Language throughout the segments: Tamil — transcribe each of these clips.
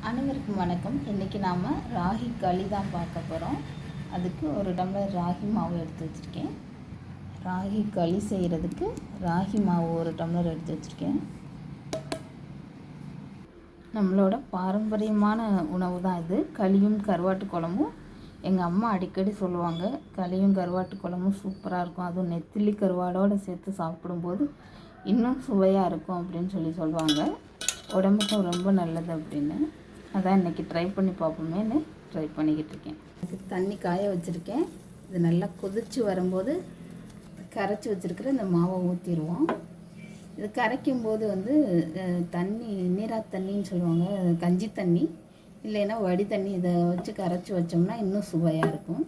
அனைவருக்கும் வணக்கம். இன்றைக்கி நாம் ராகி களி தான் பார்க்க போகிறோம். அதுக்கு ஒரு டம்ளர் ராகி மாவு எடுத்து வச்சுருக்கேன். ராகி களி செய்கிறதுக்கு ராகி மாவு ஒரு டம்ளர் எடுத்து வச்சுருக்கேன். நம்மளோட பாரம்பரியமான உணவு தான் இது. களியும் கருவாட்டு குழம்பும் எங்கள் அம்மா அடிக்கடி சொல்லுவாங்க. களியும் கருவாட்டு குழம்பும் சூப்பராக இருக்கும், அதுவும் நெத்திலி கருவாடோடு சேர்த்து சாப்பிடும்போது இன்னும் சுவையாக இருக்கும் அப்படின்னு சொல்லுவாங்க. உடம்புக்கும் ரொம்ப நல்லது அப்படின்னு. அதான் இன்றைக்கி ட்ரை பண்ணி பார்ப்போமேன்னு ட்ரை பண்ணிக்கிட்டு இருக்கேன். அதுக்கு தண்ணி காய வச்சுருக்கேன். இது நல்லா கொதித்து வரும்போது கரைச்சி வச்சுருக்கிற இந்த மாவை ஊற்றிடுவோம். இது கரைக்கும் போது தண்ணி நீரா தண்ணின்னு சொல்லுவாங்க, கஞ்சி தண்ணி இல்லைன்னா வடி தண்ணி, இதை வச்சு கரைச்சி வச்சோம்னா இன்னும் சுவையாக இருக்கும்.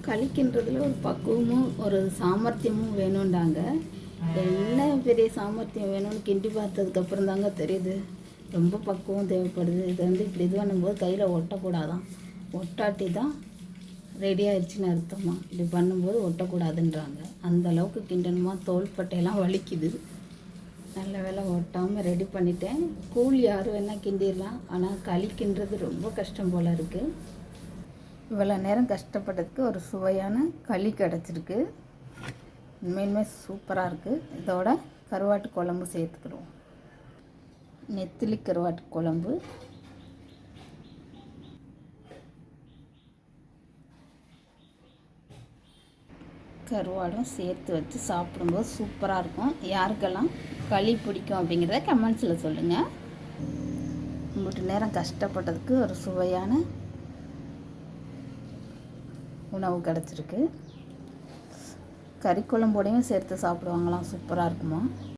களிக்கின்றதில் ஒரு பக்குவமும் ஒரு சாமர்த்தியமும் வேணும்டாங்க. என்ன பெரிய சாமர்த்தியம் வேணும்னு கிண்டி பார்த்ததுக்கப்புறம் தாங்க தெரியுது ரொம்ப பக்குவம் தேவைப்படுது. இது இப்படி இது பண்ணும்போது கையில் ஒட்டக்கூடாதான், ஒட்டாட்டி தான் ரெடி ஆயிடுச்சுன்னு அர்த்தமா. இப்படி பண்ணும்போது ஒட்டக்கூடாதுன்றாங்க. அந்த அளவுக்கு கிண்டணுமா, தோள்பட்டையெல்லாம் வலிக்குது. நல்ல வேலை ஒட்டாமல் ரெடி பண்ணிட்டேன். கூழ் யார் வேணால் கிண்டிடலாம், ஆனால் களிக்கின்றது ரொம்ப கஷ்டம் போல் இருக்குது. இவ்வளோ நேரம் கஷ்டப்பட்டதுக்கு ஒரு சுவையான களி கிடச்சிருக்கு. உண்மையுமே சூப்பராக இருக்குது. இதோட கருவாட்டு குழம்பு சேர்த்துக்கிடுவோம். நெத்திலி கருவாட்டு குழம்பு, கருவாடும் சேர்த்து வச்சு சாப்பிடும்போது சூப்பராக இருக்கும். யாருக்கெல்லாம் களி பிடிக்கும் அப்படிங்கிறத கமெண்ட்ஸில் சொல்லுங்கள். உங்கள்கிட்ட நேரம் கஷ்டப்பட்டதுக்கு ஒரு சுவையான உணவு கிடச்சிருக்கு. கறி குழம்போடையும் சேர்த்து சாப்பிடுவாங்களாம், சூப்பராக இருக்குமா.